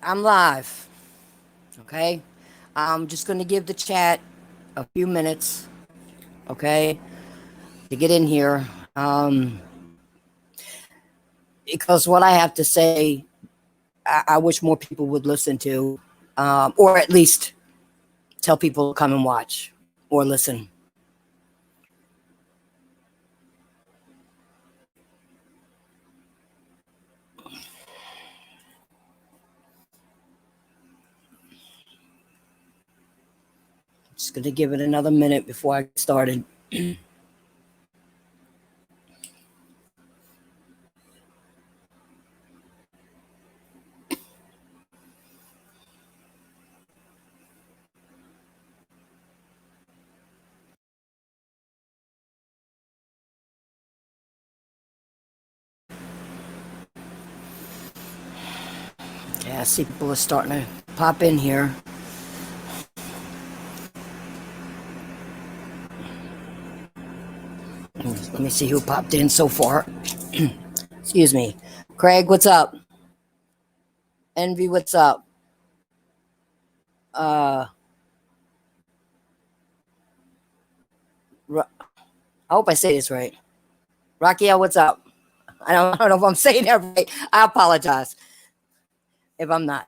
I'm live. Okay. I'm just going to give the chat a few minutes. Okay. To get in here. Because what I have to say, I wish more people would listen to, or at least tell people to come and watch or listen. Just going to give it another minute before I get started. Yeah, I see people are starting to pop in here. Let me see who popped in so far. Excuse me. Craig, what's up? Envy, what's up? Uh, I hope I say this right. Raquel, what's up? I don't know if I'm saying that right. I apologize if I'm not.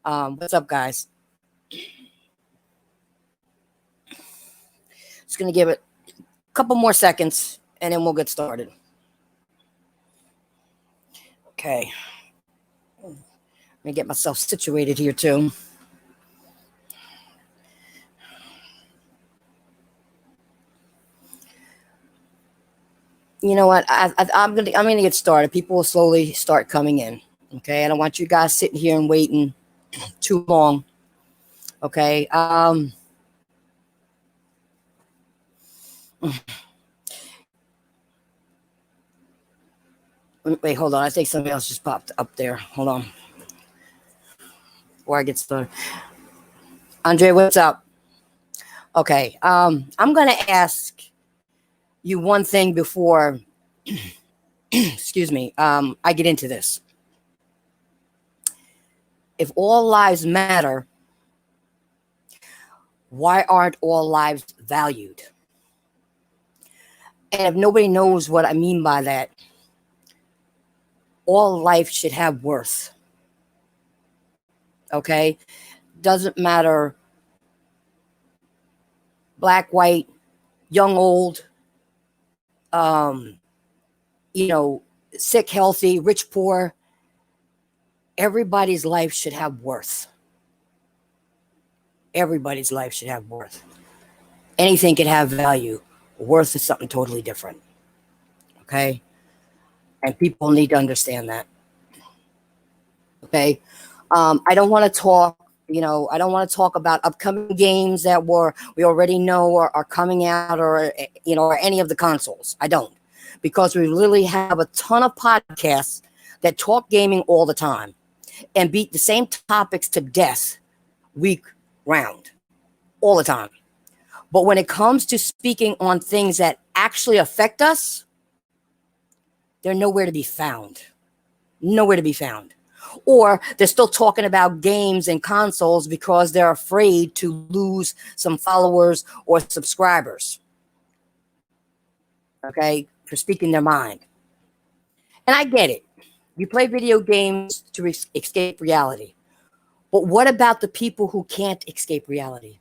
What's up, guys? Just gonna give it a couple more seconds and then we'll get started. Okay. Let me get myself situated here too. You know what? I'm gonna get started. People will slowly start coming in. Okay. I don't want you guys sitting here and waiting too long. Okay. Wait, hold on. I think somebody else just popped up there. Hold on. Before I get started. Andre, what's up? Okay. I'm gonna ask you one thing before excuse me, I get into this. If all lives matter, why aren't all lives valued? And if nobody knows what I mean by that, all life should have worth. Okay? Doesn't matter black, white, young, old, um, sick, healthy, rich, poor. Everybody's life should have worth. Everybody's life should have worth. Anything can have value. Worth is something totally different. Okay? And people need to understand that. Okay? I don't want to talk, I don't want to talk about upcoming games that we already know are coming out or any of the consoles. I don't. Because we literally have a ton of podcasts that talk gaming all the time and beat the same topics to death week round all the time. But when it comes to speaking on things that actually affect us, they're nowhere to be found. Nowhere to be found. Or they're still talking about games and consoles because they're afraid to lose some followers or subscribers. Okay? For speaking their mind. And I get it. You play video games to escape reality. But what about the people who can't escape reality?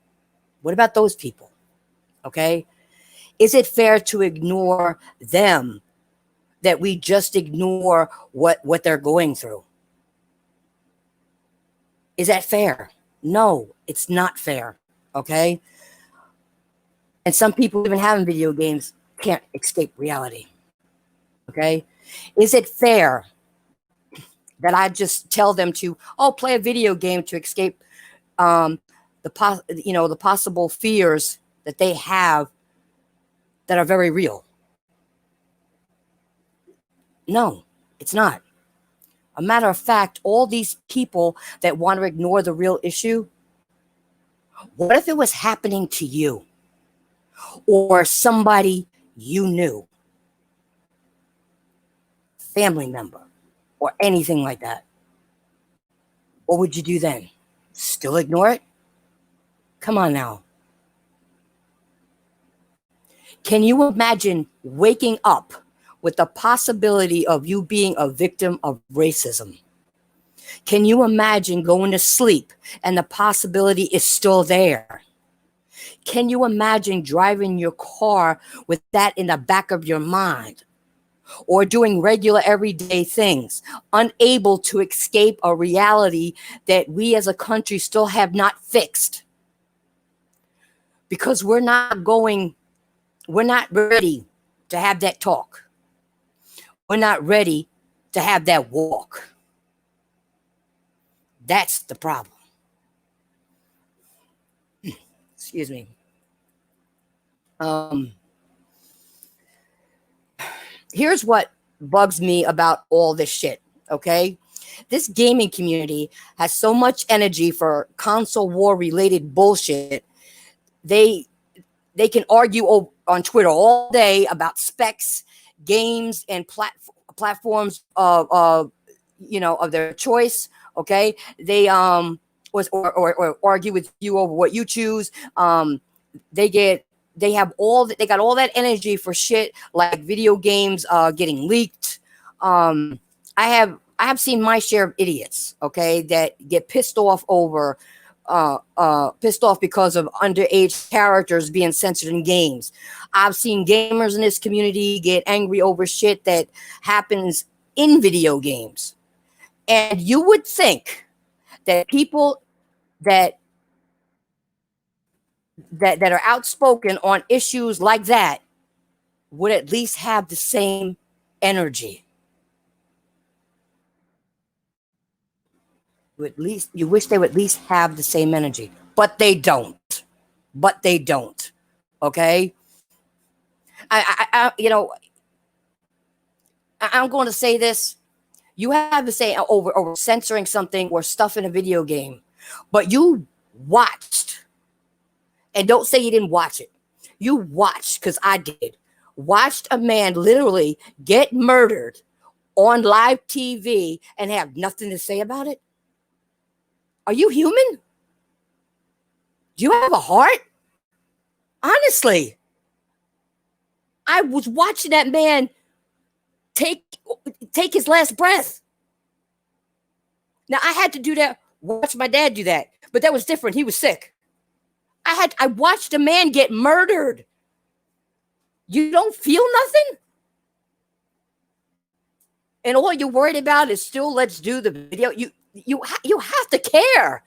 What about those people? Okay? Is it fair to ignore them, that we just ignore what they're going through? Is that fair? No, it's not fair. Okay? And some people, even having video games, can't escape reality. Okay? Is it fair that I just tell them to, play a video game to escape the possible fears that they have that are very real? No, it's not. A matter of fact, all these people that want to ignore the real issue, what if it was happening to you or somebody you knew, family member, or anything like that? What would you do then? Still ignore it? Come on now. Can you imagine waking up with the possibility of you being a victim of racism? Can you imagine going to sleep and the possibility is still there? Can you imagine driving your car with that in the back of your mind? Or doing regular everyday things, unable to escape a reality that we as a country still have not fixed? Because we're not ready to have that talk. We're not ready to have that walk. That's the problem. Excuse me. Here's what bugs me about all this shit, okay? This gaming community has so much energy for console war related bullshit. They can argue on Twitter all day about specs, games, and platforms of their choice. Okay, they or argue with you over what you choose. They got all that energy for shit like video games getting leaked. I have seen my share of idiots, okay, that get pissed off because of underage characters being censored in games. I've seen gamers in this community get angry over shit that happens in video games. And you would think that people that are outspoken on issues like that would at least have the same energy. You wish they would at least have the same energy, but they don't. Okay, I'm going to say this. You have to say over censoring something or stuff in a video game, but you watched, and don't say you didn't watch it. You watched, because I did. Watched a man literally get murdered on live TV and have nothing to say about it. Are you human? Do you have a heart? Honestly, I was watching that man take his last breath. Now, I had to do that, watch my dad do that, but that was different. He was sick. I watched a man get murdered. You don't feel nothing? And all you're worried about is still, let's do the video. You have to care.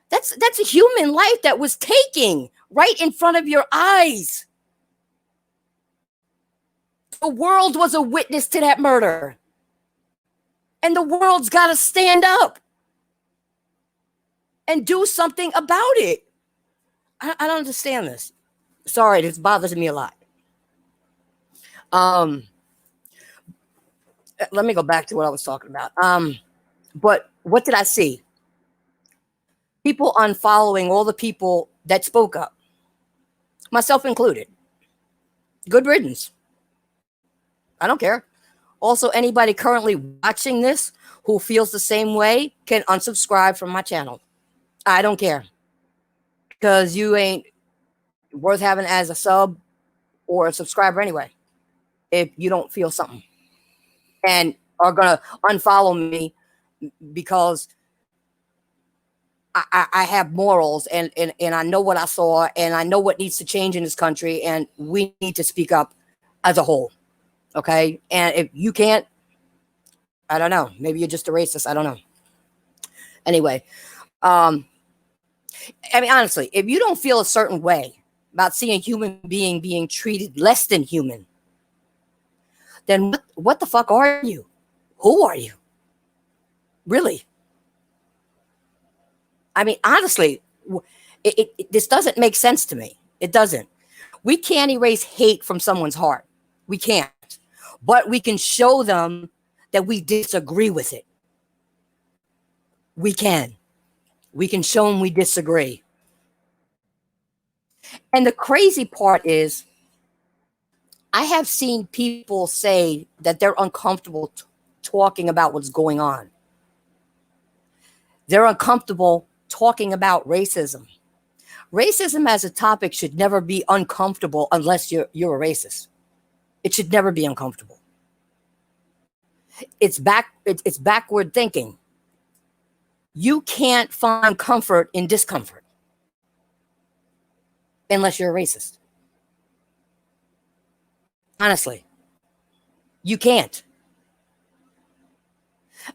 That's a human life that was taken right in front of your eyes. The world was a witness to that murder. And the world's got to stand up and do something about it. I don't understand this. Sorry, this bothers me a lot. Let me go back to what I was talking about. But what did I see? People unfollowing all the people that spoke up, myself included. Good riddance. I don't care. Also, anybody currently watching this who feels the same way can unsubscribe from my channel. I don't care. Because you ain't worth having as a sub or a subscriber anyway, if you don't feel something. And are going to unfollow me because I have morals and I know what I saw and I know what needs to change in this country, and we need to speak up as a whole. Okay. And if you can't, I don't know, maybe you're just a racist. I don't know. Anyway, I mean, honestly, if you don't feel a certain way about seeing a human being being treated less than human, then what the fuck are you? Who are you? Really? I mean, honestly, this doesn't make sense to me. It doesn't. We can't erase hate from someone's heart. We can't. But we can show them that we disagree with it. We can. We can show them we disagree. And the crazy part is, I have seen people say that they're uncomfortable talking about what's going on. They're uncomfortable talking about racism. Racism as a topic should never be uncomfortable unless you're a racist. It should never be uncomfortable. It's backward thinking. You can't find comfort in discomfort unless you're a racist. Honestly, you can't.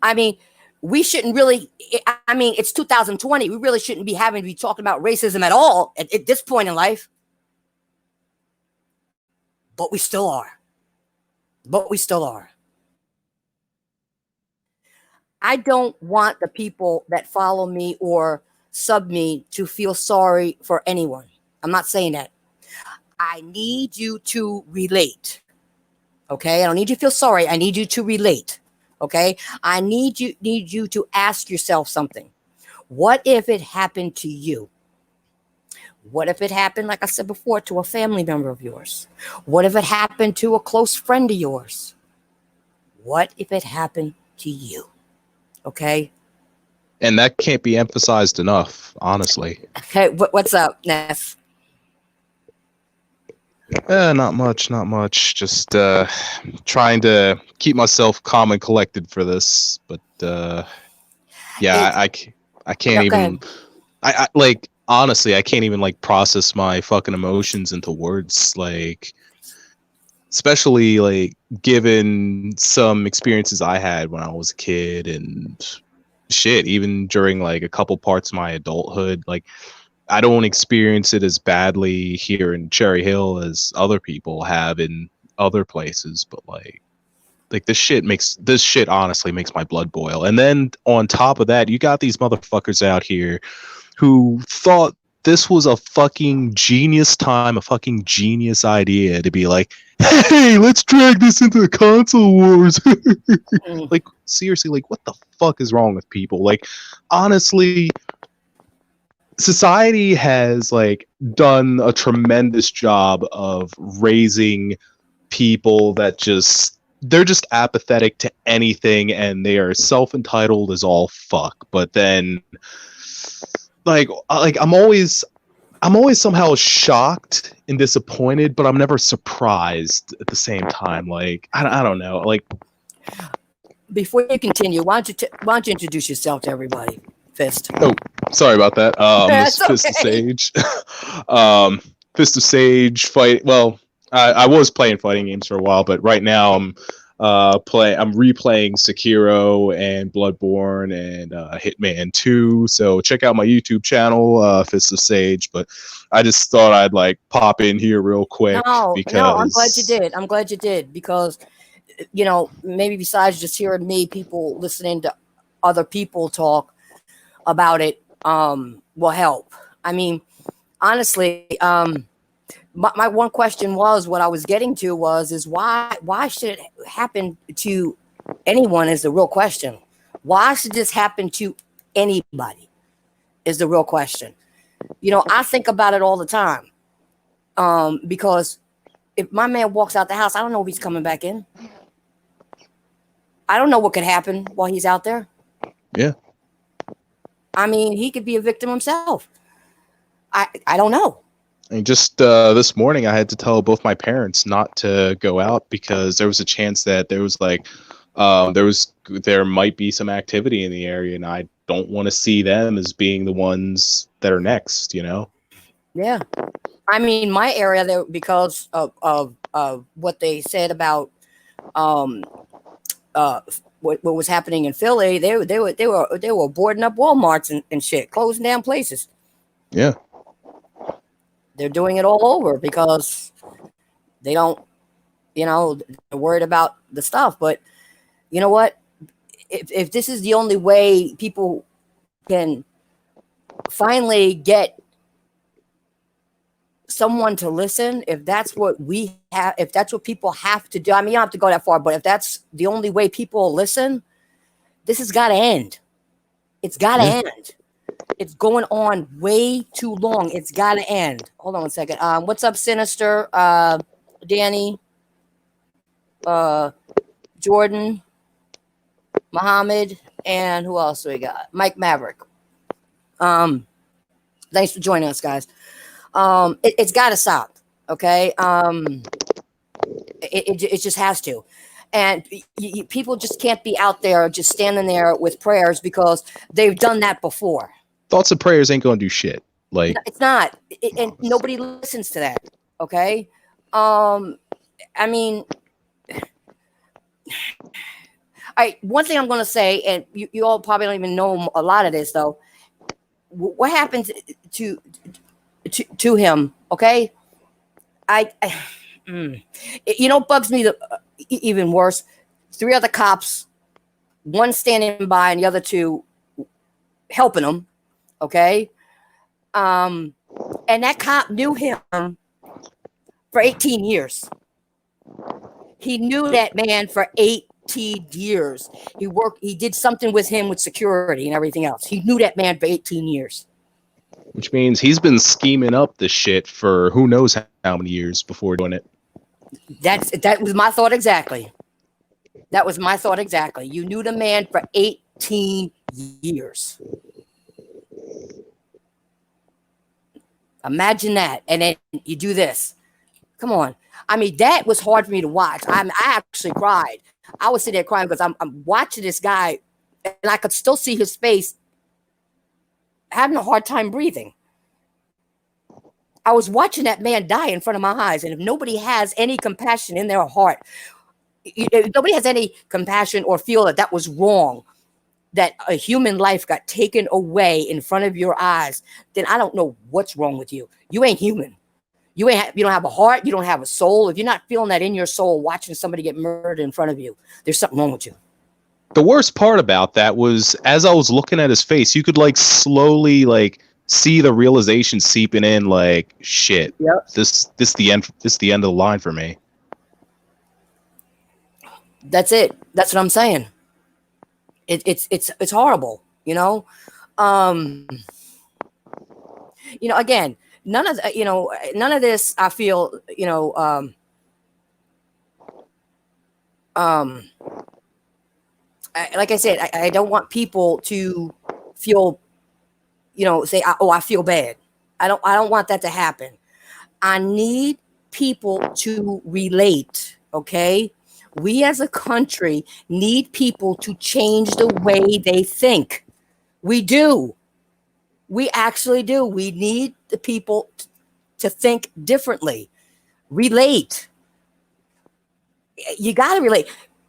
I mean, we shouldn't really, I mean, it's 2020. We really shouldn't be having to be talking about racism at all at this point in life. But we still are. But we still are. I don't want the people that follow me or sub me to feel sorry for anyone. I'm not saying that. I need you to relate. Okay? I don't need you to feel sorry. I need you to relate. Okay? I need you to ask yourself something. What if it happened to you? What if it happened, like I said before, to a family member of yours? What if it happened to a close friend of yours? What if it happened to you? Okay? And that can't be emphasized enough, honestly. Okay, what's up, Ness? Not much. Just trying to keep myself calm and collected for this. But yeah, I can't even. I like, honestly, I can't even like process my fucking emotions into words. Like, especially like given some experiences I had when I was a kid and shit, even during like a couple parts of my adulthood, like I don't experience it as badly here in Cherry Hill as other people have in other places, but like this shit honestly makes my blood boil. And then on top of that, you got these motherfuckers out here who thought this was a fucking genius time, a fucking genius idea to be like, hey, let's drag this into the console wars. Like, seriously, like, what the fuck is wrong with people? Like, honestly, society has like done a tremendous job of raising people that they're just apathetic to anything and they are self-entitled as all fuck. But then like I'm always somehow shocked and disappointed, but I'm never surprised at the same time. Like I don't know. Like, before you continue, why don't you introduce yourself to everybody, Fist? Oh, sorry about that. This is Fist of Sage. Fist of Sage fight. Well, I was playing fighting games for a while, but right now I'm replaying Sekiro and Bloodborne and Hitman 2. So check out my YouTube channel, Fist of Sage. But I just thought I'd like pop in here real quick because I'm glad you did because maybe besides just hearing me, people listening to other people talk about it will help. I mean, honestly, my one question was what I was getting to is why should it happen to anyone is the real question. Why should this happen to anybody is the real question. I think about it all the time because if my man walks out the house, I don't know if he's coming back in. I don't know what could happen while he's out there. Yeah. I mean, he could be a victim himself. I don't know. And just this morning, I had to tell both my parents not to go out because there was a chance that there was like there might be some activity in the area, and I don't want to see them as being the ones that are next. Yeah, I mean, my area there because of what they said about what was happening in Philly. They were boarding up Walmarts and shit, closing down places. Yeah. They're doing it all over because they don't, they're worried about the stuff. But you know what? If this is the only way people can finally get someone to listen, if that's what people have to do, I mean, you don't have to go that far, but if that's the only way people listen, this has got to end. It's got to end. It's going on way too long. It's got to end. Hold on one second. What's up, Sinister? Danny, Jordan, Muhammad, and who else do we got? Mike Maverick. Thanks for joining us, guys. It's got to stop. Okay. It just has to. And people just can't be out there just standing there with prayers because they've done that before. Thoughts and prayers ain't gonna do shit. Like, it's not, and nobody listens to that. Okay. I mean, one thing I'm going to say, and you all probably don't even know a lot of this though. What happened to him? Okay. Bugs me even worse. 3 other cops, one standing by and the other 2 helping him. Okay. And that cop knew him for 18 years. He knew that man for 18 years. He did something with him with security and everything else. He knew that man for 18 years. Which means he's been scheming up this shit for who knows how many years before doing it. That was my thought exactly. That was my thought exactly. You knew the man for 18 years. Imagine that. And then you do this. Come on. I mean, that was hard for me to watch. I actually cried. I was sitting there crying because I'm watching this guy and I could still see his face having a hard time breathing. I was watching that man die in front of my eyes. And if nobody has any compassion in their heart, if nobody has any compassion or feel that was wrong, that a human life got taken away in front of your eyes, then I don't know what's wrong with you. You ain't human. You don't have a heart. You don't have a soul. If you're not feeling that in your soul, watching somebody get murdered in front of you, there's something wrong with you. The worst part about that was, as I was looking at his face, you could like slowly like see the realization seeping in. Like, shit, yep. This the end. This the end of the line for me. That's it. That's what I'm saying. It's horrible. Again. None of this, I feel, like I said, I don't want people to feel, say, I feel bad. I don't want that to happen. I need people to relate. Okay. We as a country need people to change the way they think. We do. We actually do. We need the people to think differently. Relate. You got to relate.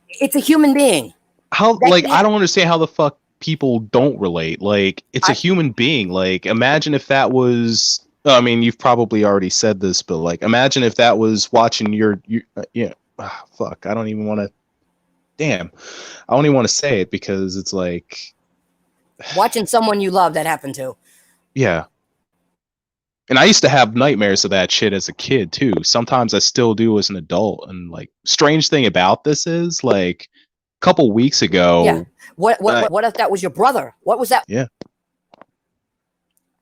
It's a human being. I don't understand how the fuck people don't relate. Like, it's a human being. Like, imagine if that was, I mean, you've probably already said this, but like, imagine if that was watching fuck. I don't even want to say it because it's like watching someone you love that happened to. Yeah. And I used to have nightmares of that shit as a kid too. Sometimes I still do as an adult. And like, strange thing about this is, like, a couple weeks ago. Yeah. What if that was your brother? What was that? Yeah.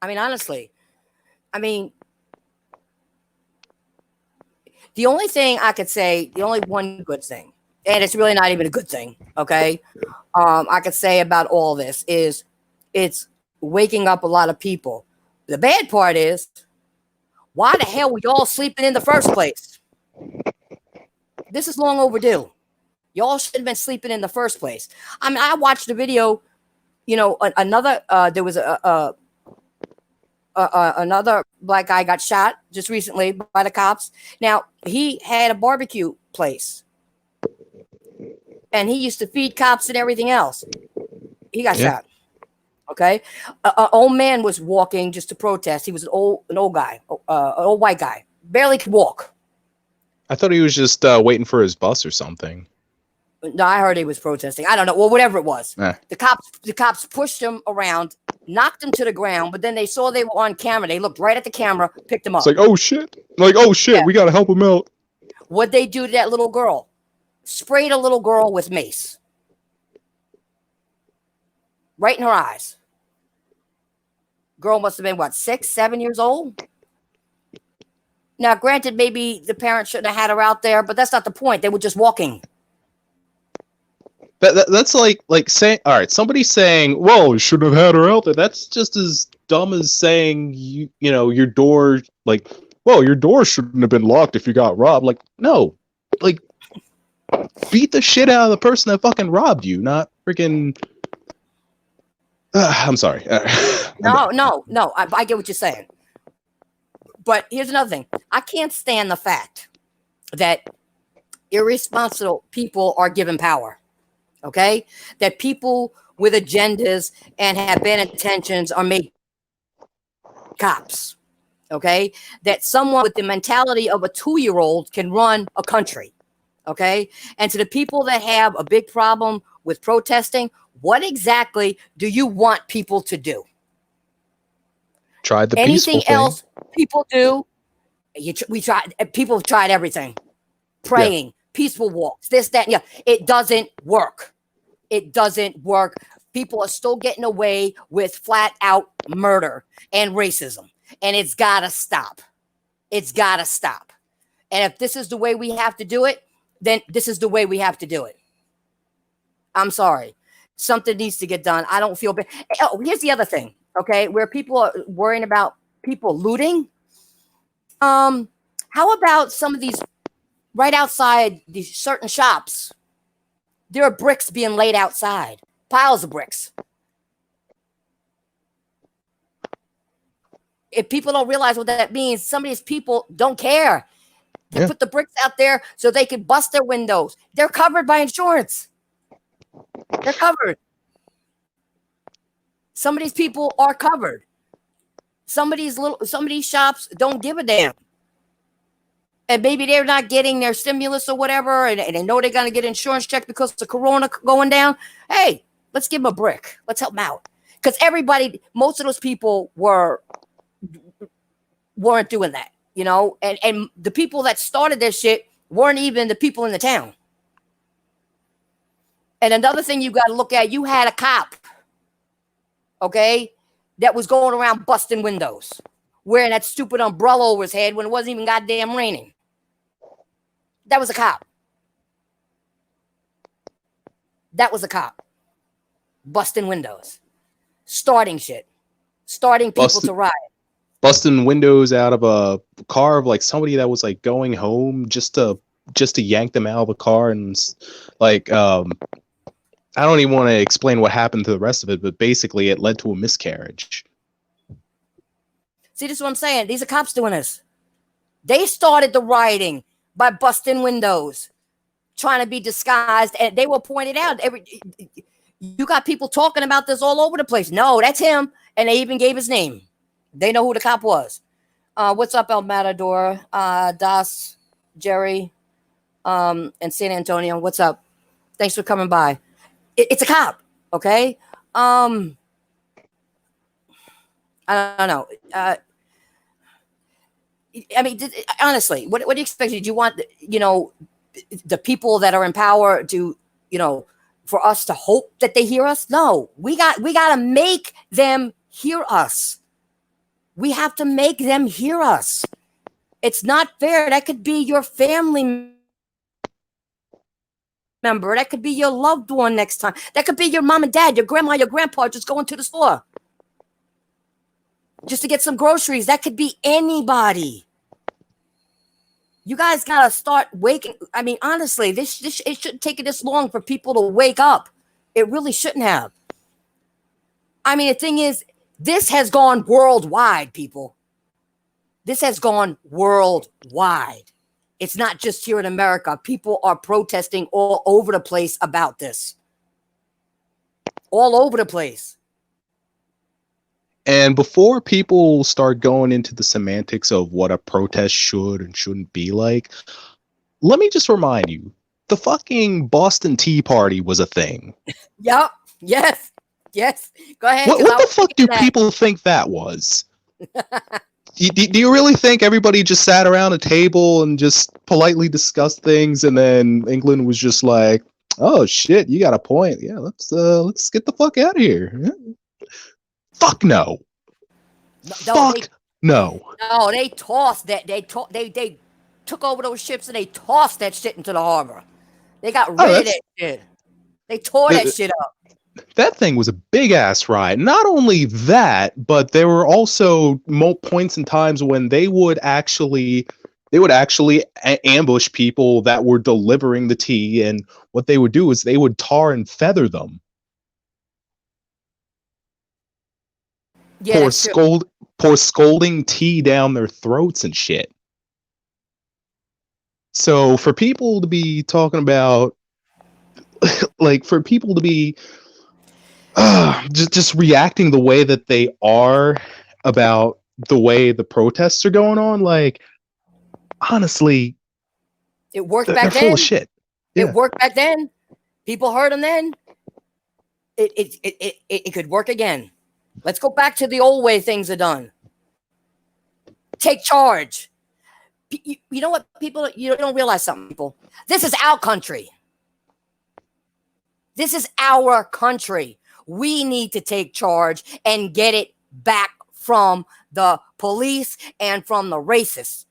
I mean, honestly, the only thing I could say, the only one good thing, and it's really not even a good thing, okay, I could say about all this is it's waking up a lot of people. The bad part is, why the hell were y'all sleeping in the first place? This is long overdue. Y'all should have been sleeping in the first place. I mean, I watched the video, there was another black guy got shot just recently by the cops. Now, he had a barbecue place and he used to feed cops and everything else. He got shot. Okay. An old man was walking just to protest. He was an old guy, an old white guy, barely could walk. I thought he was just waiting for his bus or something. No, I heard he was protesting. I don't know. Well, whatever it was. The cops pushed him around, knocked him to the ground, but then they saw they were on camera. They looked right at the camera, picked him up. It's like, oh shit. We got to help him out. What'd they do to that little girl? Sprayed a little girl with mace. Right in her eyes. Girl must have been, 6, 7 years old? Now, granted, maybe the parents shouldn't have had her out there, but that's not the point. They were just walking. That's like saying, all right, somebody saying, "Well, you shouldn't have had her out there." That's just as dumb as saying you know your door like, "Well, your door shouldn't have been locked if you got robbed." Like, no, like beat the shit out of the person that fucking robbed you, not freaking. I'm sorry. No. I get what you're saying. But here's another thing. I can't stand the fact that irresponsible people are given power. Okay? That people with agendas and have bad intentions are made cops. Okay? That someone with the mentality of a 2-year-old can run a country. Okay? And to the people that have a big problem with protesting, what exactly do you want people to do? Tried the Anything peaceful else thing. people do? We tried. People have tried everything. Praying, peaceful walks, this, that, yeah. It doesn't work. It doesn't work. People are still getting away with flat out murder and racism, and it's gotta stop. It's gotta stop. And if this is the way we have to do it, then this is the way we have to do it. I'm sorry. Something needs to get done. I don't feel bad. Oh, here's the other thing. Okay, where people are worrying about people looting. How about some of these right outside these certain shops? There are bricks being laid outside, piles of bricks. If people don't realize what that means, some of these people don't care. They put the bricks out there so they can bust their windows. They're covered by insurance. They're covered. Some of these people are covered. Some of these shops don't give a damn. And maybe they're not getting their stimulus or whatever, and they know they're going to get insurance check because of the corona going down. Hey, let's give them a brick. Let's help them out. Because most of those people weren't doing that, you know? And the people that started this shit weren't even the people in the town. And another thing you got to look at, you had a cop, okay, that was going around busting windows, wearing that stupid umbrella over his head when it wasn't even goddamn raining. That was a cop. That was a cop. Busting windows. Starting shit. Starting people to riot. Busting windows out of a car of like somebody that was like going home just to yank them out of the car. And like I don't even want to explain what happened to the rest of it, but basically it led to a miscarriage. See, this is what I'm saying. These are cops doing this. They started the rioting by busting windows, trying to be disguised, and they were pointed out. You got people talking about this all over the place. No, that's him, and they even gave his name. They know who the cop was. What's up, El Matador, Das, Jerry, and San Antonio? What's up? Thanks for coming by. It's a cop, okay? I don't know. I mean, honestly, what do you expect? Did you want, the people that are in power to, for us to hope that they hear us? No, we got to make them hear us. We have to make them hear us. It's not fair. That could be your family member. That could be your loved one next time. That could be your mom and dad, your grandma, your grandpa just going to the store just to get some groceries. That could be anybody. You guys gotta start waking. I mean, honestly, it shouldn't take this long for people to wake up. It really shouldn't have. I mean, the thing is, this has gone worldwide, people. This has gone worldwide. It's not just here in America. People are protesting all over the place about this. All over the place. And before people start going into the semantics of what a protest should and shouldn't be like, let me just remind you, the fucking Boston Tea Party was a thing. Yep. Yes. Go ahead. What the fuck do people think that was? Do you really think everybody just sat around a table and just politely discussed things, and then England was just like, "Oh shit, you got a point. Yeah, let's get the fuck out of here." Fuck no. Fuck no. No, they tossed that. They took over those ships and they tossed that shit into the harbor. They got rid of that shit. They tore that shit up. That thing was a big ass riot. Not only that, but there were also points and times when they would actually ambush people that were delivering the tea, and what they would do is they would tar and feather them. Yeah, pour scalding tea down their throats and shit. So for people to be talking about, like, for people to be just reacting the way that they are about the way the protests are going on, like, honestly, it worked they're back then. full of shit. It worked back then. People heard them then. It could work again. Let's go back to the old way things are done. Take charge. You know what, people? You don't realize something, people. This is our country. This is our country. We need to take charge and get it back from the police and from the racists.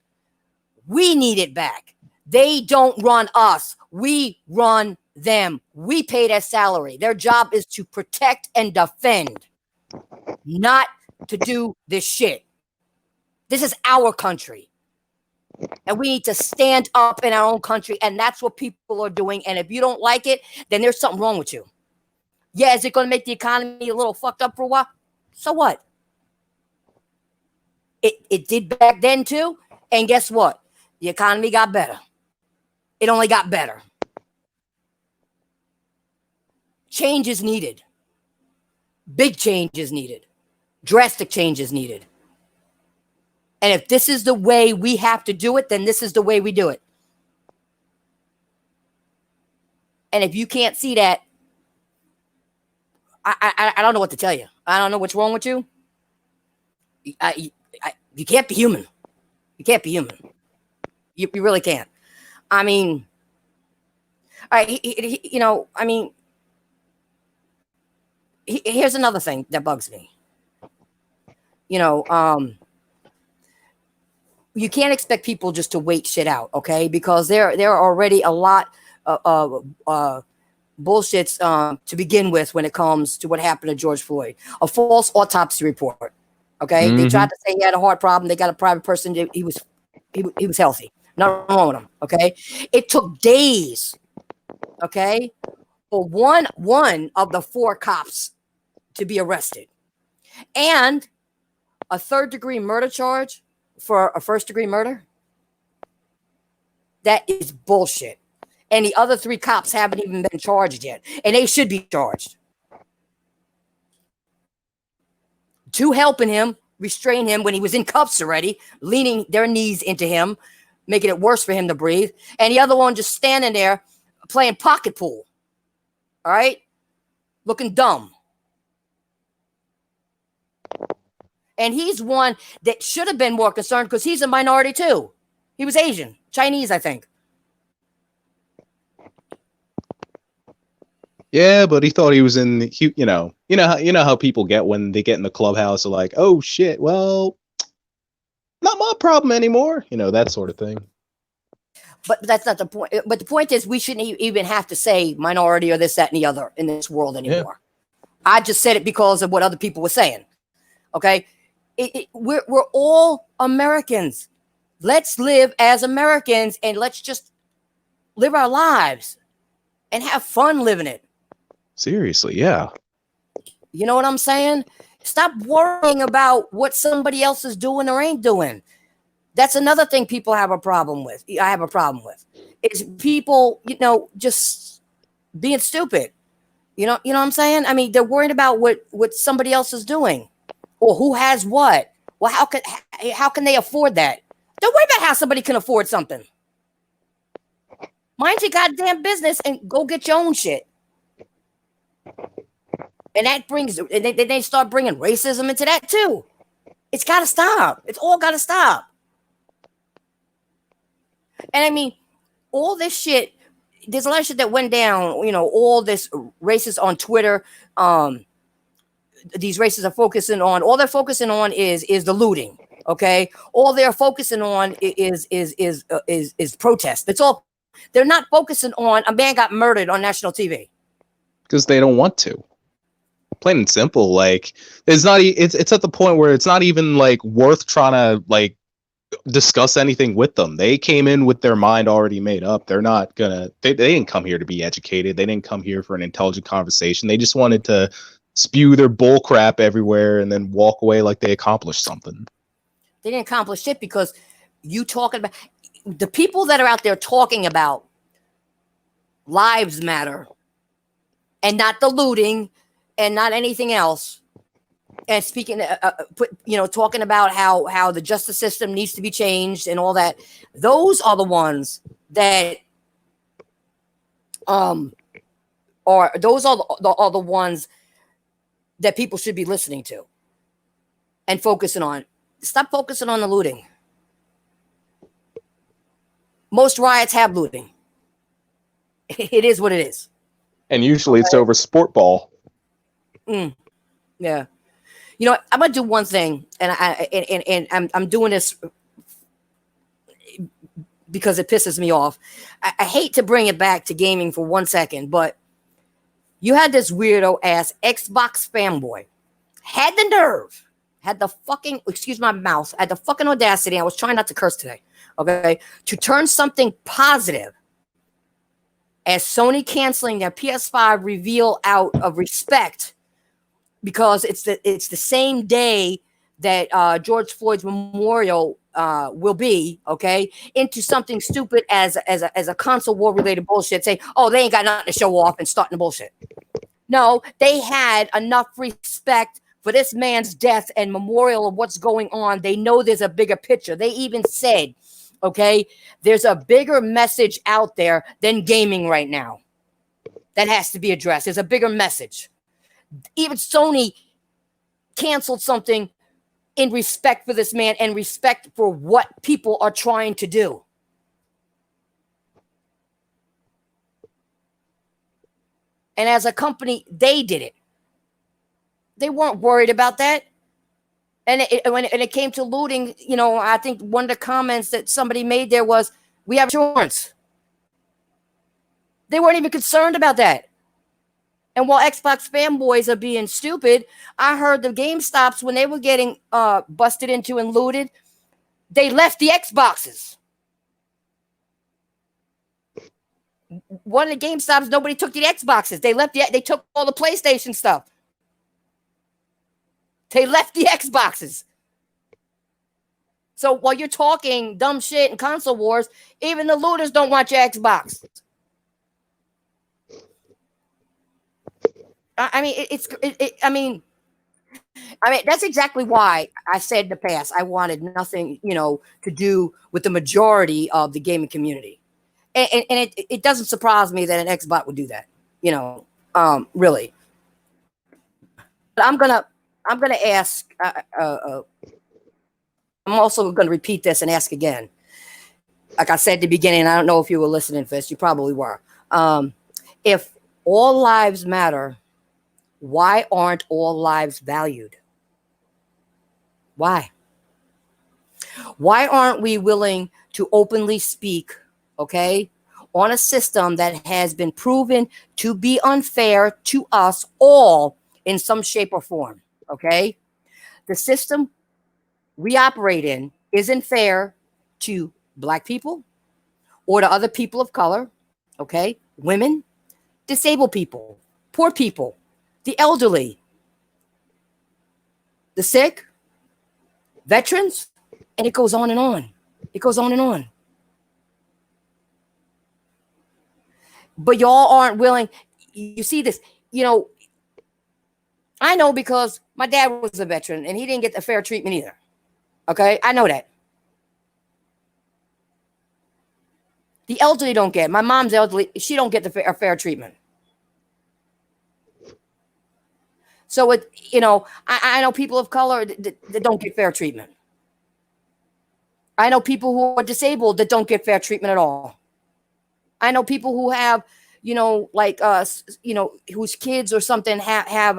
We need it back. They don't run us. We run them. We pay their salary. Their job is to protect and defend, not to do this shit. This is our country. And we need to stand up in our own country. And that's what people are doing. And if you don't like it, then there's something wrong with you. Yeah, is it going to make the economy a little fucked up for a while? So what? It did back then too. And guess what? The economy got better. It only got better. Change is needed. Big change is needed. Drastic change is needed. And if this is the way we have to do it, then this is the way we do it. And if you can't see that, I don't know what to tell you. I don't know what's wrong with you. You can't be human. You can't be human. You really can't. I mean, all right, here's another thing that bugs me. You can't expect people just to wait shit out, okay? Because there are already a lot of bullshits to begin with when it comes to what happened to George Floyd. A false autopsy report, okay? Mm-hmm. They tried to say he had a heart problem. They got a private person. He was healthy. Nothing wrong with him, okay? It took days, okay, for one of the 4 cops to be arrested. And a 3rd-degree murder charge for a 1st-degree murder? That is bullshit. And the other 3 cops haven't even been charged yet. And they should be charged. 2 helping him, restrain him when he was in cuffs already, leaning their knees into him, making it worse for him to breathe. And the other one just standing there playing pocket pool. All right? Looking dumb. And he's one that should have been more concerned because he's a minority too. He was Asian, Chinese, I think. Yeah, but he thought he was in. You know how people get when they get in the clubhouse. They're like, "Oh shit, well, not my problem anymore." That sort of thing. But that's not the point. But the point is, we shouldn't even have to say minority or this, that, and the other in this world anymore. Yeah. I just said it because of what other people were saying. Okay. We're all Americans. Let's live as Americans and let's just live our lives and have fun living it. Seriously, yeah. You know what I'm saying? Stop worrying about what somebody else is doing or ain't doing. That's another thing people have a problem with. I have a problem with is people, just being stupid. You know what I'm saying? I mean, they're worried about what somebody else is doing. Or who has what? Well, how can they afford that? Don't worry about how somebody can afford something. Mind your goddamn business and go get your own shit. And that brings, and they start bringing racism into that too. It's got to stop. It's all got to stop. And I mean, all this shit, there's a lot of shit that went down, all this racist on Twitter, these racists are focusing on, all they're focusing on is the looting. Okay. All they're focusing on is protest. That's all. They're not focusing on a man got murdered on national TV. Because they don't want to. Plain and simple. Like, it's not. It's at the point where it's not even like worth trying to like discuss anything with them. They came in with their mind already made up. They're not gonna. They didn't come here to be educated. They didn't come here for an intelligent conversation. They just wanted to spew their bull crap everywhere and then walk away like they accomplished something. They didn't accomplish shit because you talking about the people that are out there talking about lives matter and not the looting and not anything else. And speaking, talking about how the justice system needs to be changed and all that. Those are the ones that are the ones that people should be listening to and focusing on. Stop focusing on the looting. Most riots have looting. It is what it is. And usually it's over sport ball. Yeah. You know, I'm gonna do one thing, and I'm doing this because it pisses me off. I hate to bring it back to gaming for 1 second, but you had this weirdo ass Xbox fanboy, had the nerve, had the fucking, excuse my mouth, had the fucking audacity. I was trying not to curse today, okay, to turn something positive as Sony canceling their PS5 reveal out of respect. Because it's the same day that George Floyd's memorial will be, okay, into something stupid as a console war related bullshit. Say, oh, they ain't got nothing to show off and starting the bullshit. No, they had enough respect for this man's death and memorial of what's going on. They know there's a bigger picture. They even said, okay, there's a bigger message out there than gaming right now that has to be addressed. There's a bigger message. Even Sony canceled something in respect for this man and respect for what people are trying to do. And as a company, they did it. They weren't worried about that. And when it came to looting, you know, I think one of the comments that somebody made there was, we have insurance. They weren't even concerned about that. And while Xbox fanboys are being stupid, I heard the GameStops, when they were getting busted into and looted, they left the Xboxes. One of the GameStops, nobody took the Xboxes. They took all the PlayStation stuff. They left the Xboxes. So while you're talking dumb shit and console wars, even the looters don't want your Xbox. I mean, that's exactly why I said in the past I wanted nothing, to do with the majority of the gaming community, and it doesn't surprise me that an Xbox would do that, really. But I'm gonna ask. I'm also gonna repeat this and ask again. Like I said at the beginning, I don't know if you were listening, Fist. You probably were. If all lives matter, why aren't all lives valued? Why? Why aren't we willing to openly speak, okay, on a system that has been proven to be unfair to us all in some shape or form, okay? The system we operate in isn't fair to Black people or to other people of color, okay? Women, disabled people, poor people, the elderly, the sick, veterans, and it goes on and on. It goes on and on. But y'all aren't willing. You see this, I know because my dad was a veteran and he didn't get the fair treatment either. Okay, I know that. The elderly don't get it. My mom's elderly. She don't get the fair treatment. So I know people of color that don't get fair treatment. I know people who are disabled that don't get fair treatment at all. I know people who have, like us, whose kids or something have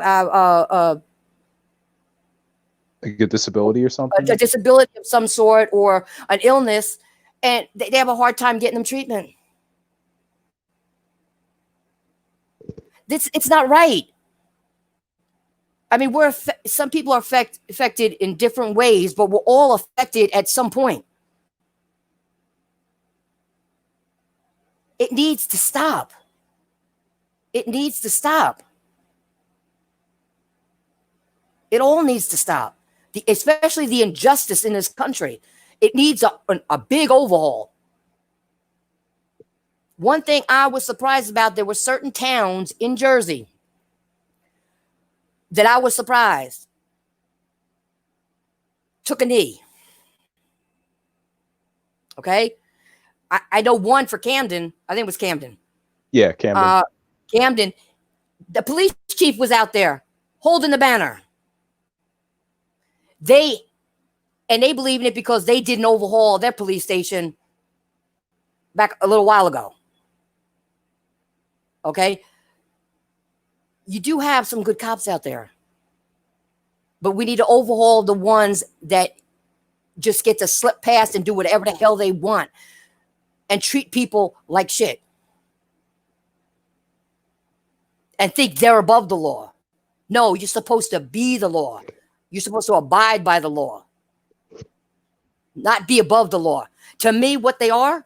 like a disability or something. A disability of some sort or an illness, and they have a hard time getting them treatment. It's not right. I mean, some people are affected in different ways, but we're all affected at some point. It needs to stop. It needs to stop. It all needs to stop. Especially the injustice in this country. It needs a big overhaul. One thing I was surprised about, there were certain towns in Jersey that I was surprised took a knee. Okay? I know one for Camden. I think it was Camden. Yeah, Camden. Camden. The police chief was out there holding the banner. They believe in it because they didn't overhaul their police station back a little while ago. Okay? You do have some good cops out there. But we need to overhaul the ones that just get to slip past and do whatever the hell they want and treat people like shit. And think they're above the law. No, you're supposed to be the law. You're supposed to abide by the law. Not be above the law. To me, what they are,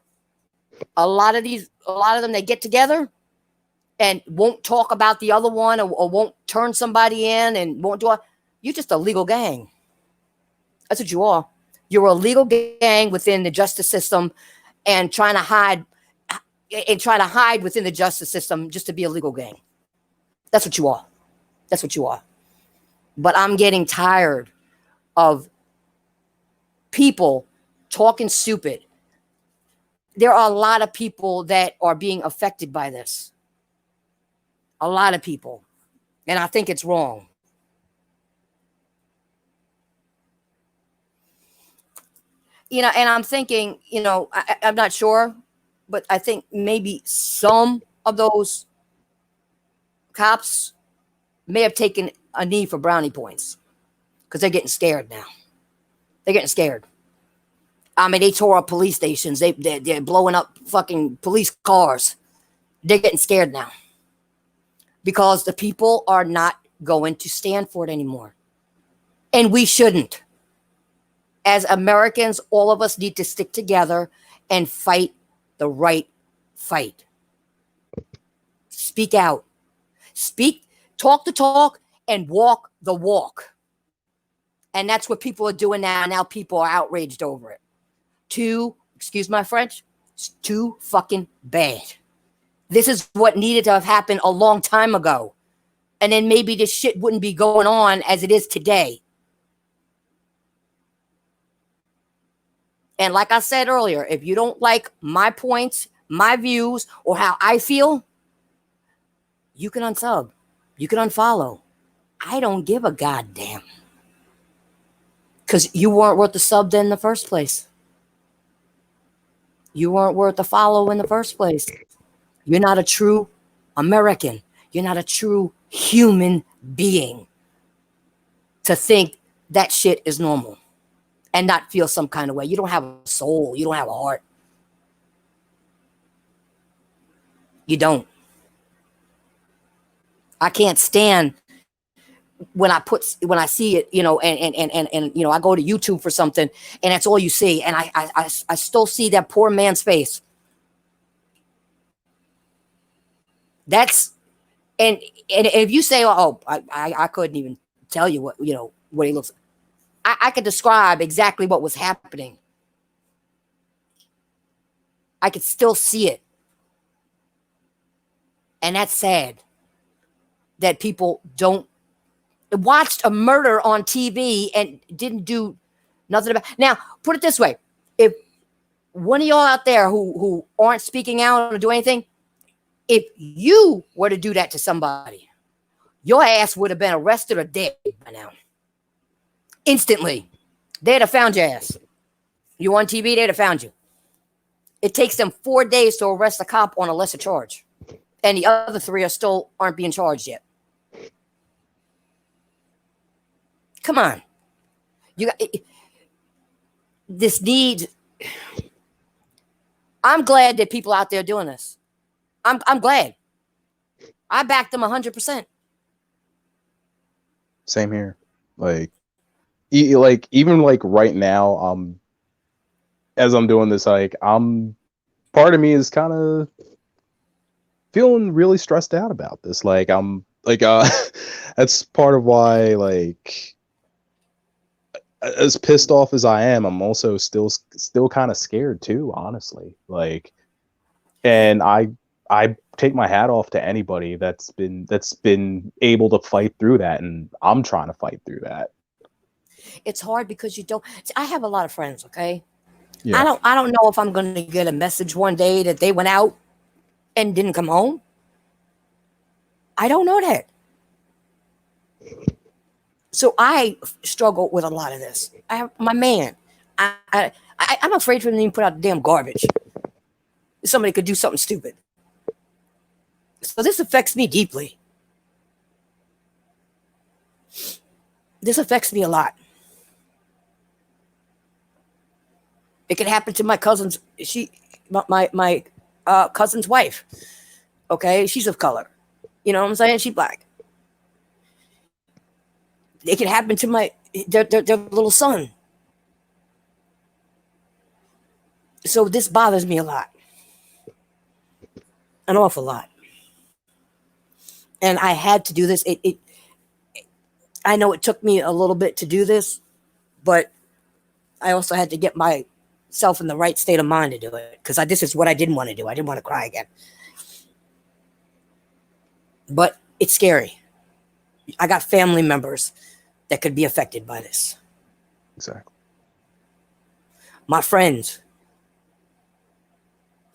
a lot of them, they get together and won't talk about the other one or won't turn somebody in and won't do it. You're just a legal gang. That's what you are. You're a legal gang within the justice system and trying to hide within the justice system just to be a legal gang. That's what you are. That's what you are. But I'm getting tired of people talking stupid. There are a lot of people that are being affected by this. A lot of people. And I think it's wrong. And I'm thinking, I'm not sure, but I think maybe some of those cops may have taken a knee for brownie points because they're getting scared now. They're getting scared. I mean, they tore up police stations. They're blowing up fucking police cars. They're getting scared now because the people are not going to stand for it anymore. And we shouldn't. As Americans, all of us need to stick together and fight the right fight. Speak out. Talk the talk and walk the walk. And that's what people are doing now. Now people are outraged over it. Excuse my French, it's too fucking bad. This is what needed to have happened a long time ago. And then maybe this shit wouldn't be going on as it is today. And like I said earlier, if you don't like my points, my views, or how I feel, you can unsub. You can unfollow. I don't give a goddamn. Because you weren't worth the sub in the first place. You weren't worth the follow in the first place. You're not a true American. You're not a true human being to think that shit is normal and not feel some kind of way. You don't have a soul. You don't have a heart. You don't. I can't stand when I see it, and I go to YouTube for something and that's all you see. And I still see that poor man's face. And if you say, I couldn't even tell you what he looks like. I could describe exactly what was happening. I could still see it. And that's sad that people watched a murder on TV and didn't do nothing about it. Now, put it this way. If one of y'all out there who aren't speaking out or do anything, if you were to do that to somebody, your ass would have been arrested or dead by now. Instantly. They'd have found your ass. You on TV, they'd have found you. It takes them 4 days to arrest a cop on a lesser charge. And the other 3 aren't being charged yet. Come on. This needs. I'm glad that people out there doing this. I'm glad. I backed them 100%. Same here. Like, even like right now, as I'm doing this, like part of me is kind of feeling really stressed out about this. Like I'm like that's part of why, like, as pissed off as I am, I'm also still kind of scared too, honestly. Like, and I take my hat off to anybody that's been able to fight through that, and I'm trying to fight through that. It's hard because you don't. See, I have a lot of friends. Okay, Yeah. I don't know if I'm going to get a message one day that they went out and didn't come home. I don't know that. So I struggle with a lot of this. I have my man. I'm afraid for him to even put out the damn garbage. Somebody could do something stupid. So this affects me deeply. This affects me a lot. It could happen to my cousin's. My cousin's wife. Okay, she's of color. You know what I'm saying? She's black. It could happen to their little son. So this bothers me a lot, an awful lot. And I had to do this. I know it took me a little bit to do this, but I also had to get myself in the right state of mind to do it, because this is what I didn't want to do. I didn't want to cry again. But it's scary. I got family members that could be affected by this. Exactly. My friends.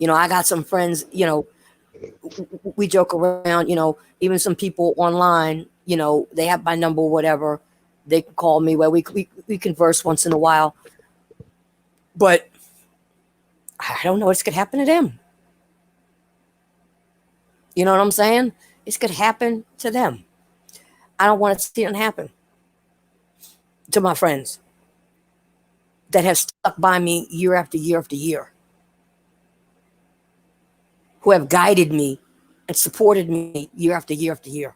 I got some friends, we joke around, even some people online, they have my number, whatever. They can call me where we converse once in a while. But I don't know. This could happen to them. You know what I'm saying? This could happen to them. I don't want to see it happen to my friends that have stuck by me year after year after year, who have guided me and supported me year after year after year,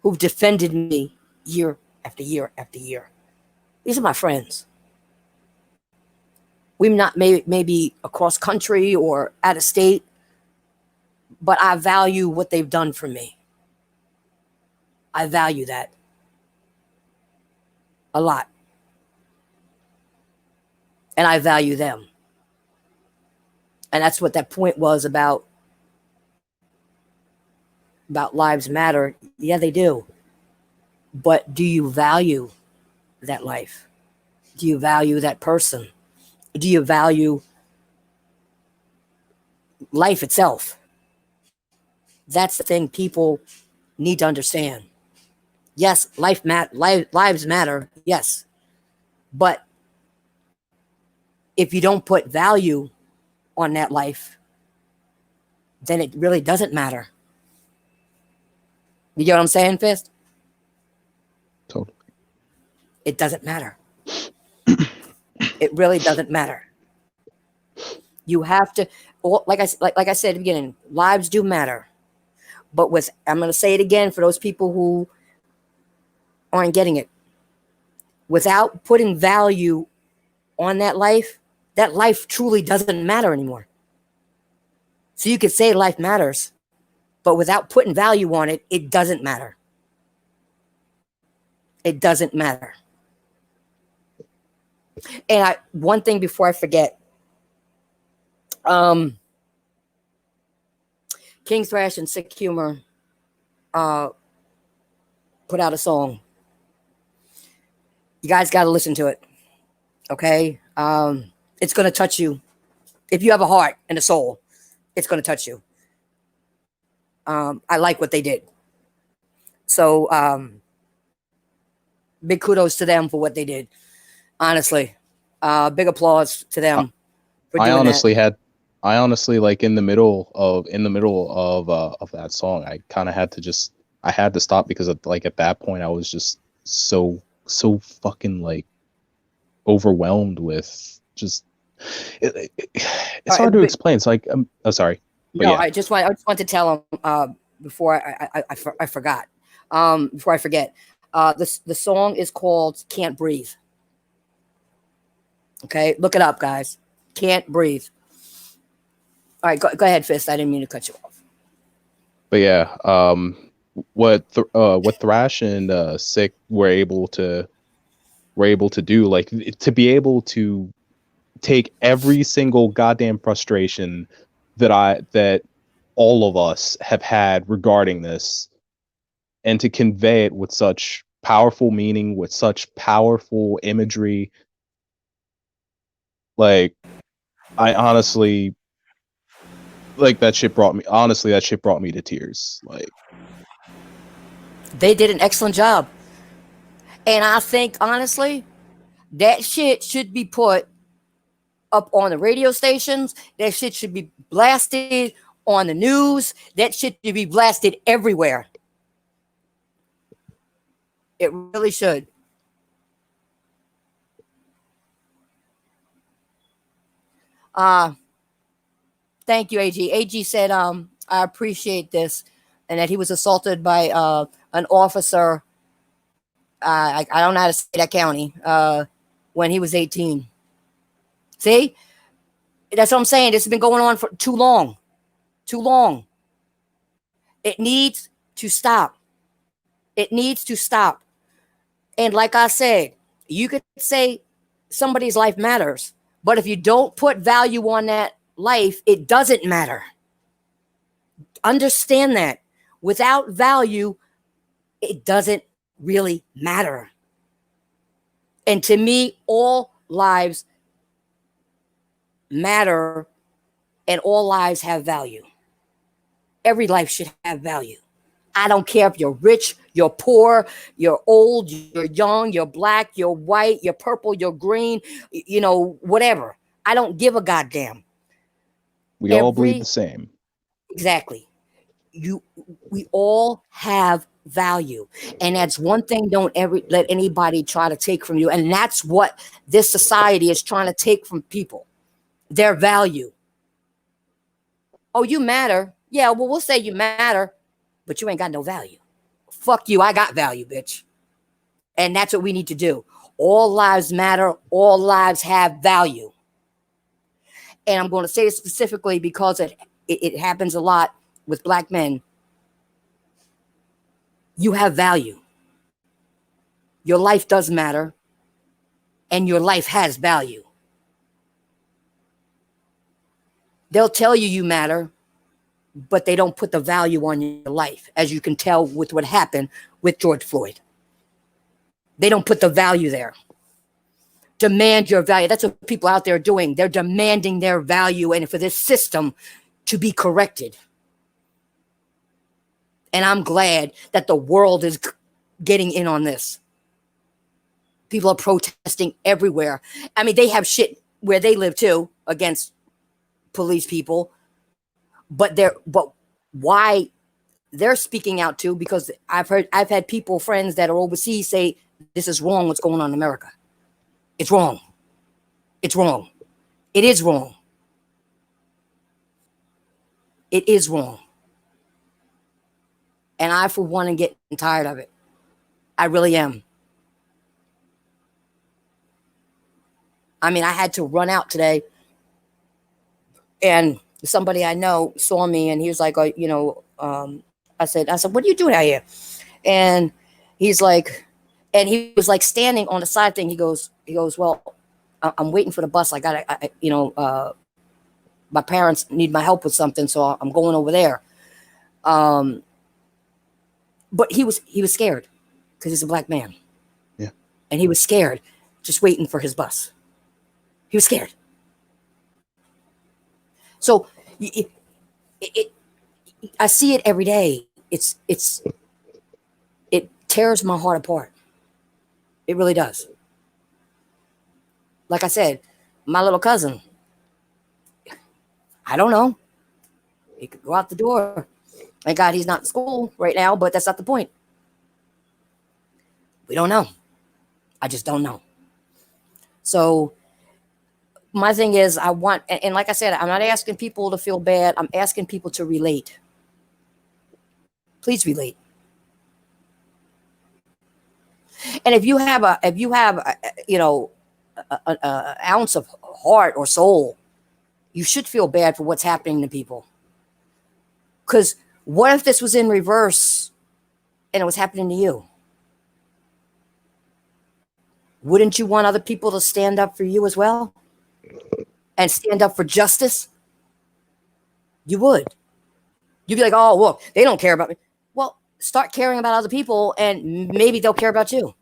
who've defended me year after year after year. These are my friends. We're not maybe across country or out of state, but I value what they've done for me. I value that a lot. And I value them. And that's what that point was about lives matter. Yeah, they do. But do you value that life? Do you value that person? Do you value life itself? That's the thing people need to understand. Yes, lives matter. Yes. But if you don't put value on that life, then it really doesn't matter. You get what I'm saying, Fist? Totally. It doesn't matter. It really doesn't matter. You have to, like I said at the beginning, lives do matter. But I'm going to say it again for those people who aren't getting it. Without putting value on that life truly doesn't matter anymore. So you could say life matters, but without putting value on it, it doesn't matter. It doesn't matter. And one thing before I forget, King Thrash and Sick Humor put out a song. You guys got to listen to it. Okay? It's going to touch you. If you have a heart and a soul, it's going to touch you. I like what they did. So big kudos to them for what they did. Honestly, big applause to them for doing that. I honestly, like, in the middle of that song, I kind of had to stop, because at that point I was just so fucking, like, overwhelmed with just it's hard to explain. It's like, oh, sorry. But No, yeah, I just want to tell him before I forgot. Before I forget, the song is called "Can't Breathe." Okay, look it up, guys. Can't breathe. All right, go ahead, Fist. I didn't mean to cut you off. but yeah, what Thrash and Sick were able to do, like to be able to take every single goddamn frustration that all of us have had regarding this, and to convey it with such powerful meaning, with such powerful imagery. Like, I honestly, like, that shit brought me to tears. Like, They did an excellent job, and I think honestly, that shit should be put up on the radio stations. That shit should be blasted on the news. That shit should be blasted everywhere. It really should. Uh, Thank you, AG. AG said, I appreciate this, and that he was assaulted by an officer. I don't know how to say that county. When he was 18. See, that's what I'm saying. This has been going on for too long. Too long. It needs to stop. It needs to stop. And like I said, you could say somebody's life matters, but if you don't put value on that life, it doesn't matter. Understand that. Without value, it doesn't really matter. And to me, all lives matter and all lives have value. Every life should have value. I don't care if you're rich, you're poor, you're old, you're young, you're black, you're white, you're purple, you're green, whatever. I don't give a goddamn. we all bleed the Every same. exactly. You We all have value. And that's one thing don't ever let anybody try to take from you. And that's what this society is trying to take from people. Their value. Oh, you matter. Yeah, well, we'll say you matter, but you ain't got no value. Fuck you. I got value, bitch. And that's what we need to do. All lives matter. All lives have value. And I'm going to say it specifically because it happens a lot with black men. You have value. Your life does matter. And your life has value. They'll tell you you matter, but they don't put the value on your life, as you can tell with what happened with George Floyd. They don't put the value there. Demand your value. That's what people out there are doing. They're demanding their value and for this system to be corrected. And I'm glad that the world is getting in on this. People are protesting everywhere. I mean, they have shit where they live too against police people, but why they're speaking out too? Because I've had people, friends that are overseas say this is wrong. What's going on in America? It's wrong. It's wrong. It is wrong. It is wrong. And I, for one, am getting tired of it. I really am. I mean, I had to run out today, and somebody I know saw me, and he was like, I said, what are you doing out here? And he's like, and he was like standing on the side thing. He goes, well, I'm waiting for the bus. My parents need my help with something, so I'm going over there. But he was scared because he's a black man. Yeah. And he was scared, just waiting for his bus. He was scared. So I see it every day. It tears my heart apart. It really does. Like I said, my little cousin, I don't know. He could go out the door. Thank God he's not in school right now, but that's not the point. We don't know. I just don't know. So my thing is, I want, and like I said, I'm not asking people to feel bad. I'm asking people to relate. Please relate. And if you have, you know, a ounce of heart or soul, you should feel bad for what's happening to people. Because what if this was in reverse and it was happening to you? Wouldn't you want other people to stand up for you as well? And stand up for justice? You would. You'd be like, oh, well, they don't care about me. Well, start caring about other people and maybe they'll care about you.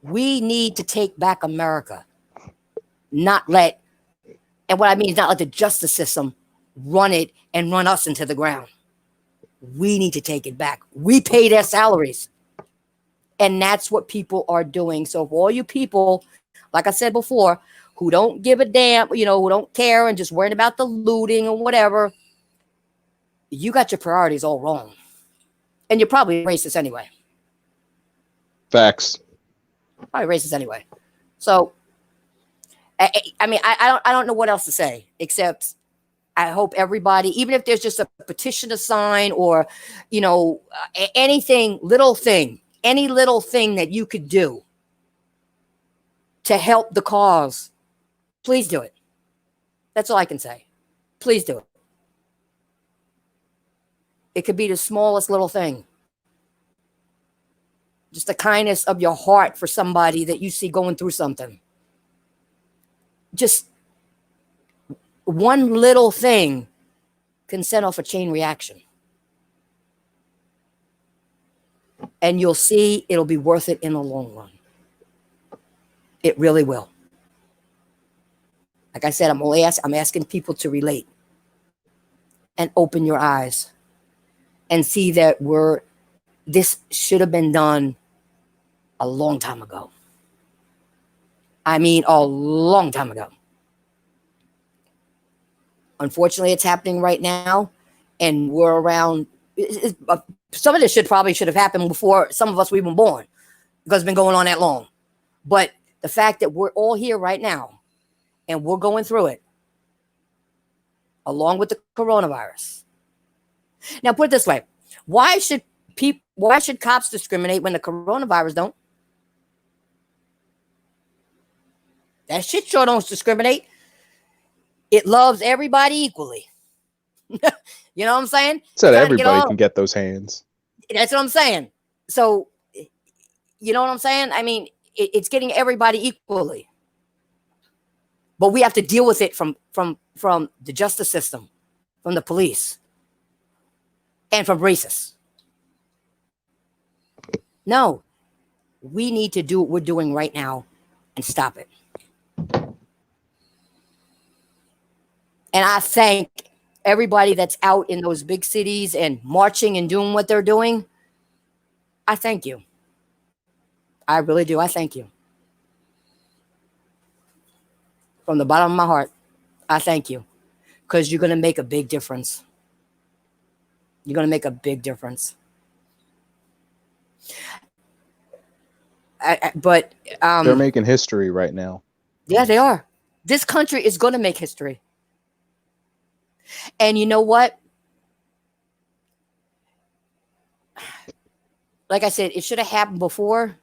We need to take back America. Not let, and what I mean is not let the justice system run it and run us into the ground. We need to take it back. We pay their salaries. And that's what people are doing. So for all you people, like I said before, who don't give a damn, you know, who don't care and just worrying about the looting or whatever, you got your priorities all wrong. And you're probably racist anyway. Facts. Probably racist anyway. So, I mean, I don't know what else to say, except I hope everybody, even if there's just a petition to sign or, you know, anything, any little thing that you could do to help the cause, please do it. That's all I can say. Please do it. It could be the smallest little thing. Just the kindness of your heart for somebody that you see going through something. Just one little thing can set off a chain reaction. And you'll see it'll be worth it in the long run. It really will. Like I said, I'm asking people to relate and open your eyes and see that this should have been done a long time ago. I mean, a long time ago. Unfortunately, it's happening right now, and we're around. Some of this should have happened before some of us were even born, because it's been going on that long. But the fact that we're all here right now, and we're going through it, along with the coronavirus. Now, put it this way: why should cops discriminate when the coronavirus don't? That shit sure don't discriminate. It loves everybody equally. You know what I'm saying? Said everybody can get those hands. That's what I'm saying. So, you know what I'm saying? I mean, it's getting everybody equally. But we have to deal with it from the justice system, from the police, and from racists. No, we need to do what we're doing right now and stop it. And I thank everybody that's out in those big cities and marching and doing what they're doing. I thank you. I really do. I thank you. From the bottom of my heart, I thank you. Because you're going to make a big difference. You're going to make a big difference. But they're making history right now. Yeah, they are. This country is going to make history. And you know what? Like I said, it should have happened before.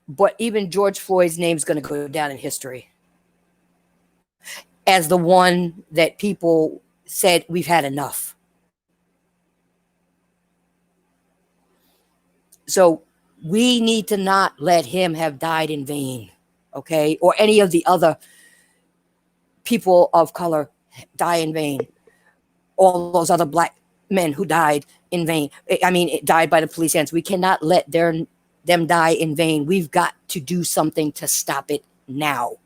But even George Floyd's name is going to go down in history as the one that people said, we've had enough. So we need to not let him have died in vain, okay? Or any of the other people of color die in vain. All those other black men who died in vain. I mean, it died by the police hands. We cannot let them die in vain. We've got to do something to stop it now.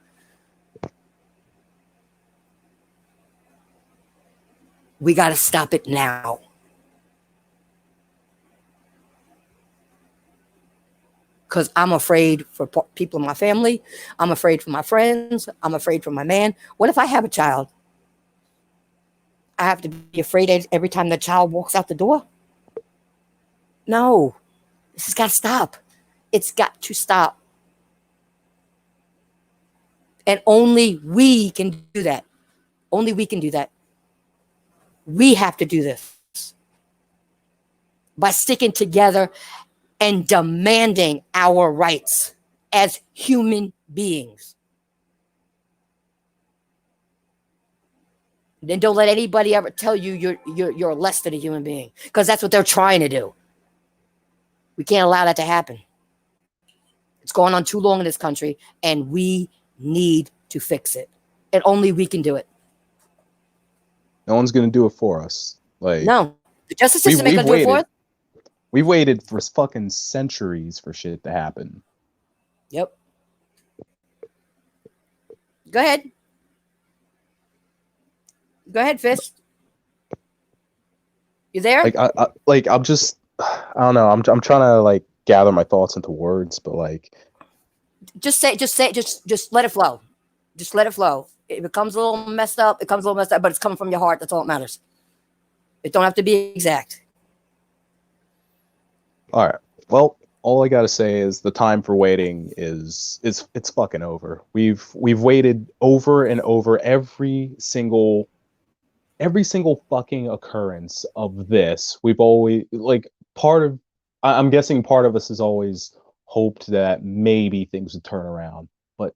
We got to stop it now. Because I'm afraid for people in my family. I'm afraid for my friends. I'm afraid for my man. What if I have a child? I have to be afraid every time the child walks out the door? No, This has got to stop. It's got to stop. And only we can do that. Only we can do that. We have to do this by sticking together and demanding our rights as human beings. Then don't let anybody ever tell you you're less than a human being, because that's what they're trying to do. We can't allow that to happen. It's going on too long in this country, and we need to fix it. And only we can do it. No one's gonna do it for us. Like, no, the justice system ain't gonna do it for us. We've waited for fucking centuries for shit to happen. Yep. Go ahead. Go ahead, Fist. You there? I'm just, I don't know. I'm trying to like gather my thoughts into words, but like, just let it flow. Just let it flow. It becomes a little messed up. It comes a little messed up, but it's coming from your heart. That's all that matters. It don't have to be exact. All right. Well, all I gotta say is the time for waiting is it's fucking over. We've waited over and over every single fucking occurrence of this. We've always like I'm guessing part of us has always hoped that maybe things would turn around, but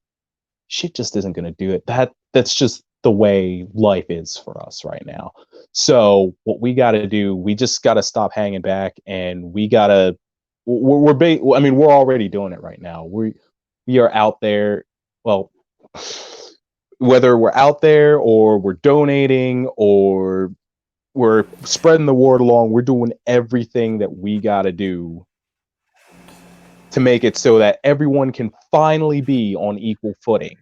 shit just isn't gonna do it. That's just the way life is for us right now. So what we got to do, we just got to stop hanging back, and we got to. I mean, we're already doing it right now. We are out there. Well, whether we're out there or we're donating or we're spreading the word along, we're doing everything that we got to do to make it so that everyone can finally be on equal footing.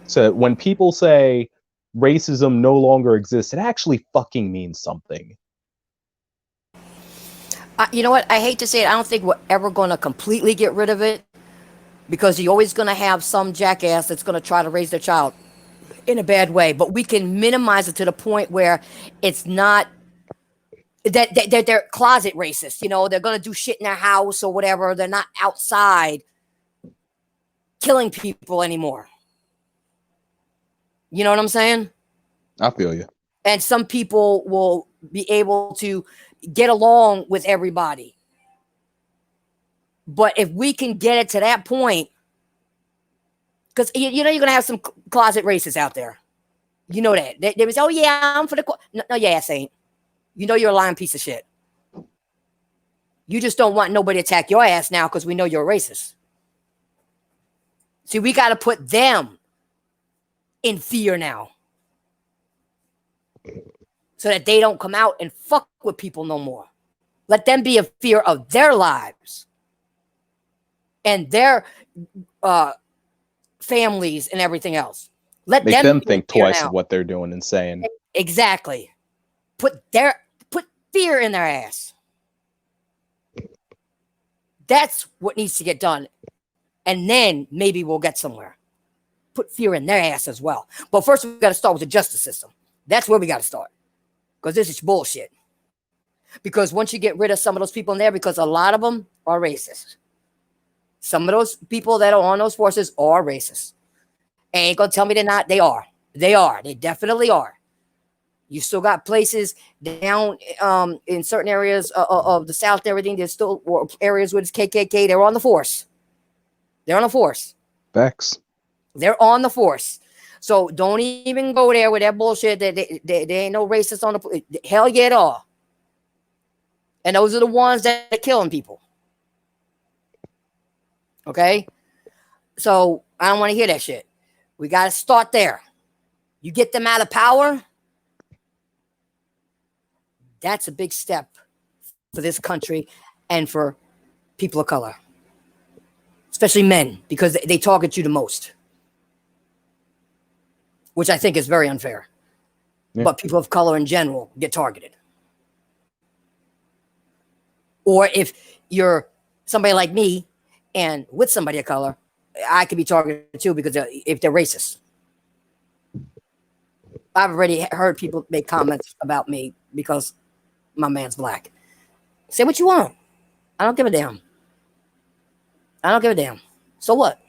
So when people say racism no longer exists, it actually fucking means something. You know what? I hate to say it. I don't think we're ever going to completely get rid of it, because you're always going to have some jackass that's going to try to raise their child in a bad way. But we can minimize it to the point where it's not that they're closet racist. You know, they're going to do shit in their house or whatever. They're not outside killing people anymore. You know what I'm saying? I feel you. And some people will be able to get along with everybody. But if we can get it to that point, because you know you're going to have some closet racists out there. You know that. They will say, oh, yeah, I'm for the... No, your ass ain't. You know you're a lying piece of shit. You just don't want nobody to attack your ass now because we know you're a racist. See, we got to put them in fear now, so that they don't come out and fuck with people no more. Let them be in fear of their lives and their families and everything else. Let Make them think twice now. of what they're doing and saying. Exactly. Put fear in their ass. That's what needs to get done. And then maybe we'll get somewhere. Put fear in their ass as well. But first, we got to start with the justice system. That's where we got to start. Because this is bullshit. Because once you get rid of some of those people in there, because a lot of them are racist. Some of those people that are on those forces are racist. Ain't gonna tell me they're not. They are. They are. They definitely are. You still got places down in certain areas of the South and everything. There's still areas with KKK. They're on the force. They're on the force. Facts. They're on the force. So don't even go there with that bullshit. There ain't no racists on the... Hell yeah, at all. And those are the ones that are killing people. Okay? So I don't want to hear that shit. We got to start there. You get them out of power, that's a big step for this country and for people of color. Especially men, because they target you the most. Which I think is very unfair. Yeah. But people of color in general get targeted. Or if you're somebody like me and with somebody of color, I could be targeted too, because if they're racist. I've already heard people make comments about me because my man's black. Say what you want. I don't give a damn. I don't give a damn. So what?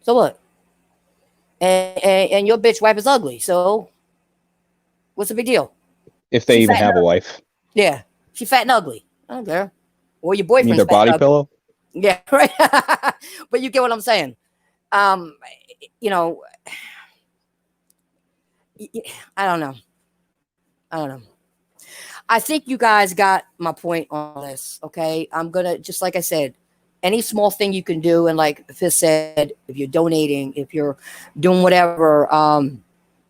So what? And your bitch wife is ugly. So what's the big deal? If they She even fat and have a ugly. wife. Yeah, she fat and ugly. I don't care. Or your You mean boyfriend's their fat and body ugly. pillow? Yeah, right. But you get what I'm saying. Um, you know, I don't know. I don't know. I think you guys got my point on this. Okay, I'm gonna just like I said, any small thing you can do, and like Fizz said, if you're donating, if you're doing whatever,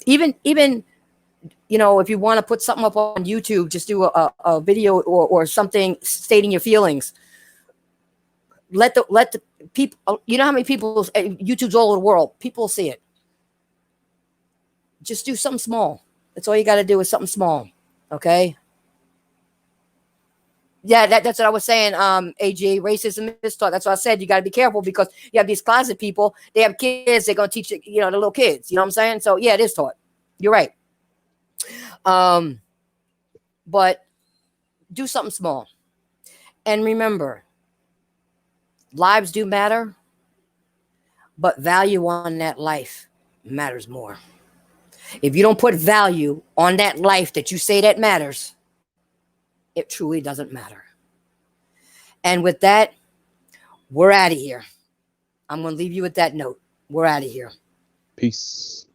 even if you want to put something up on YouTube, just do a video or something stating your feelings. Let the people, you know how many people, YouTube's all over the world, people see it. Just do something small. That's all you got to do is something small. Okay. Yeah, that's what I was saying. AG, racism is taught. That's what I said. You got to be careful because you have these closet people. They have kids. They're gonna teach the little kids. You know what I'm saying? So yeah, it is taught. You're right. But do something small, and remember, lives do matter, but value on that life matters more. If you don't put value on that life that you say that matters, it truly doesn't matter. And with that, we're out of here. I'm going to leave you with that note. We're out of here. Peace.